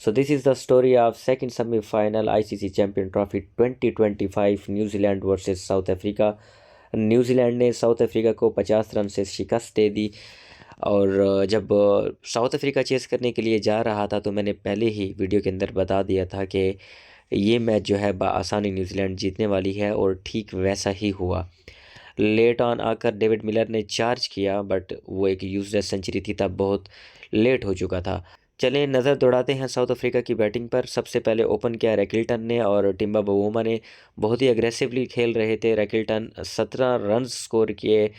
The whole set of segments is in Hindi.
So this is the story of second semi-final ICC Champion Trophy 2025 New Zealand versus south Africa. New Zealand ने साउथ अफ्रीका को 50 रन से शिकस्त दे दी। और जब साउथ अफ्रीका चेस करने के लिए जा रहा था तो मैंने पहले ही वीडियो के अंदर बता दिया था कि ये मैच जो है बआसानी न्यूजीलैंड जीतने वाली है, और ठीक वैसा ही हुआ। लेट ऑन आकर डेविड मिलर ने चार्ज किया, बट वो एक यूजलेस सेंचुरी थी, तब बहुत लेट हो चुका था। चलें नज़र दौड़ाते हैं साउथ अफ्रीका की बैटिंग पर। सबसे पहले ओपन किया रैकिल्टन ने, और टिम्बा बवूमा ने बहुत ही अग्रेसिवली खेल रहे थे। रैकिल्टन 17 रन स्कोर किए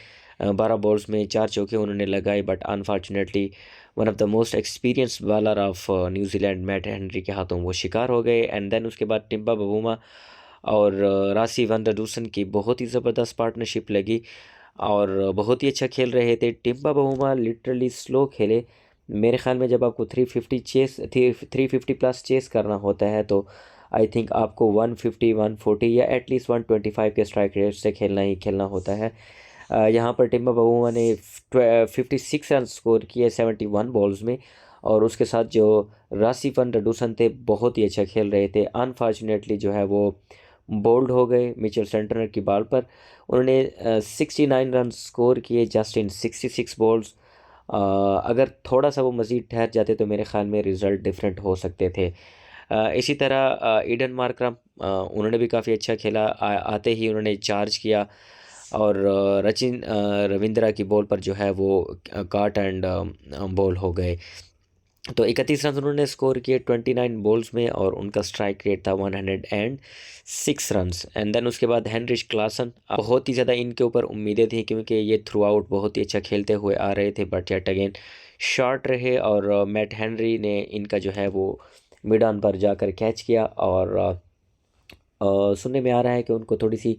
12 बॉल्स में, 4 चौके उन्होंने लगाए, but unfortunately one of the most experience bowler of New Zealand Matt Henry के हाथों वो शिकार हो गए। एंड देन उसके बाद टिम्बा बवूमा और रासी वन द डूसन की बहुत ही ज़बरदस्त पार्टनरशिप लगी और बहुत ही अच्छा खेल रहे थे। टिम्बा बवूमा लिटरली स्लो खेले। मेरे ख्याल में जब आपको 350 प्लस चेस करना होता है तो आई थिंक आपको 150 140 या एटलीस्ट 125 के स्ट्राइक रेट से खेलना ही खेलना होता है। यहाँ पर टिम्बा बवूमा ने 56 रन स्कोर किए 71 बॉल्स में, और उसके साथ जो रासिफन रडूसन थे बहुत ही अच्छा खेल रहे थे। अनफॉर्चुनेटली जो है वो बोल्ड हो गए मिचेल सेंटनर की बॉल पर। उन्होंने 69 रन स्कोर किए जस्ट इन 66 बॉल्स। अगर थोड़ा सा वो मज़ीद ठहर जाते तो मेरे ख़्याल में रिज़ल्ट डिफरेंट हो सकते थे। इसी तरह ईडन मार्करम उन्होंने भी काफ़ी अच्छा खेला। आते ही उन्होंने चार्ज किया और रचिन रविंद्रा की बॉल पर जो है वो काट एंड बॉल हो गए। तो 31 रन उन्होंने स्कोर किए 29 बॉल्स में, और उनका स्ट्राइक रेट था 106 रन्स। एंड देन उसके बाद हेनरिच क्लासन, बहुत ही ज़्यादा इनके ऊपर उम्मीदें थी क्योंकि ये थ्रू आउट बहुत ही अच्छा खेलते हुए आ रहे थे, बट येट अगेन शॉर्ट रहे, और मैट हेनरी ने इनका जो है वो मिड ऑन पर जाकर कैच किया। और सुनने में आ रहा है कि उनको थोड़ी सी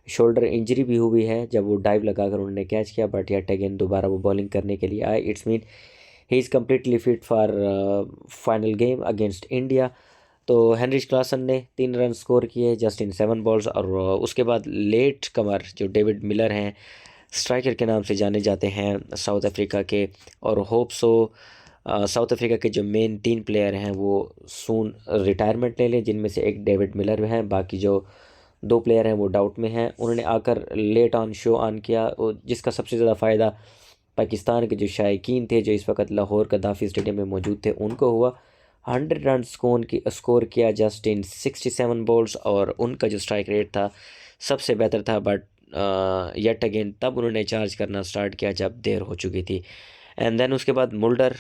शोल्डर इंजरी भी हुई है जब वो डाइव लगाकर उन्होंने कैच किया, बट येट अगेन दोबारा वो बॉलिंग करने के लिए आए। It's mean he is completely fit for final game against India. तो हेनरिच क्लासन ने 3 रन स्कोर किए जस्ट इन 7 बॉल्स। और उसके बाद लेट कमर जो डेविड मिलर हैं, स्ट्राइकर के नाम से जाने जाते हैं साउथ अफ्रीका के, और होप सो साउथ अफ्रीका के जो मेन 3 प्लेयर हैं वो सून रिटायरमेंट ले लें, जिनमें से एक डेविड मिलर हैं, बाकी जो 2 प्लेयर हैं वो डाउट में हैं। उन्होंने आकर लेट ऑन शो ऑन किया, जिसका सबसे ज़्यादा फ़ायदा पाकिस्तान के जो शायकीन थे जो इस वक्त लाहौर कदाफ़ी स्टेडियम में मौजूद थे उनको हुआ। 100 रन स्कोर किया जस्ट इन 67 बॉल्स, और उनका जो स्ट्राइक रेट था सबसे बेहतर था, बट येट अगेन तब उन्होंने चार्ज करना स्टार्ट किया जब देर हो चुकी थी। एंड देन उसके बाद मुल्डर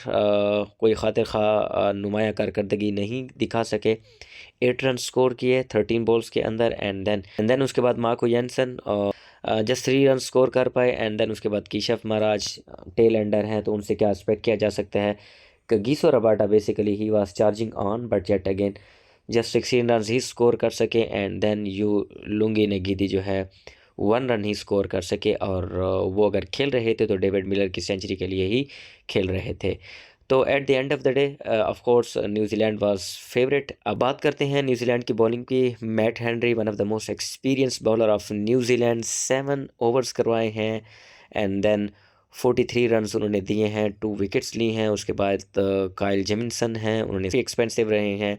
कोई खातिर खा नुमाया कारकर्दगी नहीं दिखा सके, 8 रन स्कोर किए 13 बॉल्स के अंदर। एंड देन उसके बाद Marco Jansen just 3 run score कर पाए। एंड देन उसके बाद कीशफ महाराज टेल एंडर हैं तो उनसे क्या एक्सपेक्ट किया जा सकता है। Kagiso Rabada basically he was charging on, but yet again just 16 run ही स्कोर कर सके। And then you Lungi Ngidi जो है 1 रन ही स्कोर कर सके, और वो अगर खेल रहे थे तो डेविड मिलर की सेंचुरी के लिए ही खेल रहे थे। तो at the end of the day of course New Zealand was favourite. अब बात करते हैं न्यूजीलैंड की बॉलिंग की। Matt Henry one of the most experience bowler of New Zealand, 7 overs करवाए हैं एंड देन 43 रन्स उन्होंने दिए हैं, 2 विकेट्स ली हैं। उसके बाद काइल जेमिसन हैं, उन्होंने एक्सपेंसिव रहे हैं,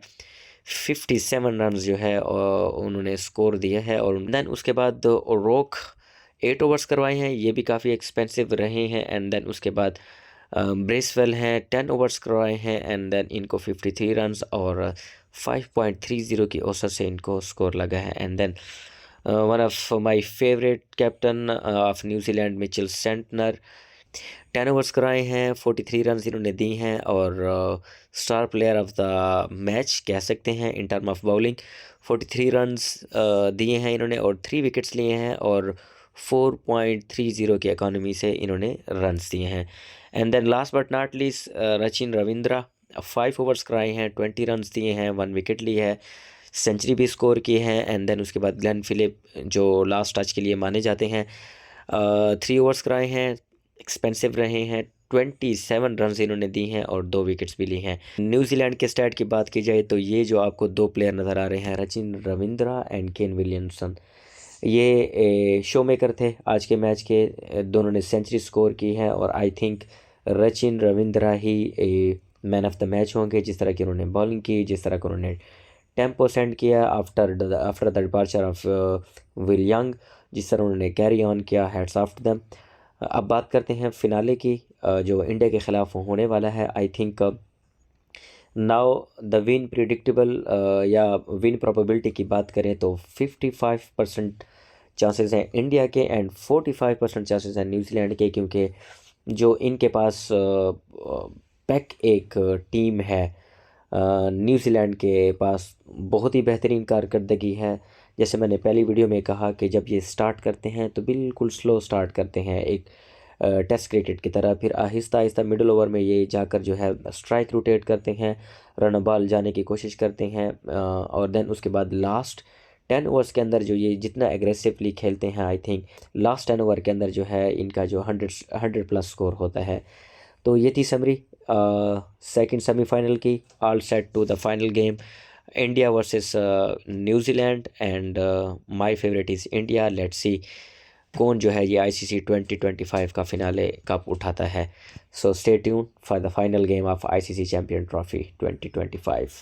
57 रन्स जो है उन्होंने स्कोर दिया है। और देन उसके बाद ओरोक 8 ओवर्स करवाए हैं, ये भी काफ़ी एक्सपेंसिव रहे हैं। एंड देन उसके बाद ब्रेसवेल हैं 10 ओवर्स करवाए हैं, एंड देन इनको 53 रन्स और 5.30 की औसत से इनको स्कोर लगा है। And then one of my favourite captain of New Zealand Mitchell Santner 10 overs कराए हैं, 43 रन इन्होंने दी हैं, और star player of the match कह सकते हैं in term of bowling. 43 runs दिए हैं इन्होंने और 3 विकेट्स लिए हैं, और 4.30 की इकॉनमी से इन्होंने रन्स दिए हैं। And then last but not least Rachin Ravindra 5 overs कराए हैं, 20 रन्स दिए हैं, 1 विकेट ली है, सेंचुरी भी स्कोर की है। एंड देन उसके बाद ग्लेन फिलिप जो लास्ट टच के लिए माने जाते हैं 3 ओवर्स कराए हैं, एक्सपेंसिव रहे हैं, 27 रन इन्होंने दी हैं और 2 विकेट्स भी ली हैं। न्यूजीलैंड के स्टैट की बात की जाए तो ये जो आपको 2 प्लेयर नज़र आ रहे हैं Rachin Ravindra and Kane Williamson, ये शो मेकर थे आज के मैच के। दोनों ने सेंचुरी स्कोर की है, और I think Rachin Ravindra he man of the match होंगे। जिस तरह की उन्होंने बॉलिंग की, जिस तरह का उन्होंने टेम्पो सेंड किया after the departure of will young, जिस तरह उन्होंने कैरी ऑन किया, हैट्स ऑफ टू देम। अब बात करते हैं फिनाले की, जो इंडिया के ख़िलाफ़ होने वाला है। I think now the win predictable या विन प्रोबेबिलिटी की बात करें तो 55% चांसेस हैं इंडिया के एंड 45% चांसेस हैं न्यूजीलैंड के, क्योंकि जो इनके पास पैक एक टीम है, न्यूजीलैंड के पास बहुत ही बेहतरीन कारकर्दगी है। जैसे मैंने पहली वीडियो में कहा कि जब ये स्टार्ट करते हैं तो बिल्कुल स्लो स्टार्ट करते हैं, एक टेस्ट क्रिकेट की तरह, फिर आहिस्ता आहिस्ता मिडल ओवर में ये जाकर जो है स्ट्राइक रोटेट करते हैं, रन बॉल जाने की कोशिश करते हैं, और देन उसके बाद लास्ट 10 ओवर्स के अंदर जो ये जितना एग्रेसिवली खेलते हैं, आई थिंक लास्ट 10 ओवर के अंदर जो है इनका जो 100 प्लस स्कोर होता है। तो ये थी समरी सेकंड सेमीफाइनल की। All set to the final game, India versus New Zealand, and my favourite is India. Let's see कौन जो है ये ICC 2025 का फिनाले कप उठाता है। So stay tune for the final game of ICC champion trophy 2025।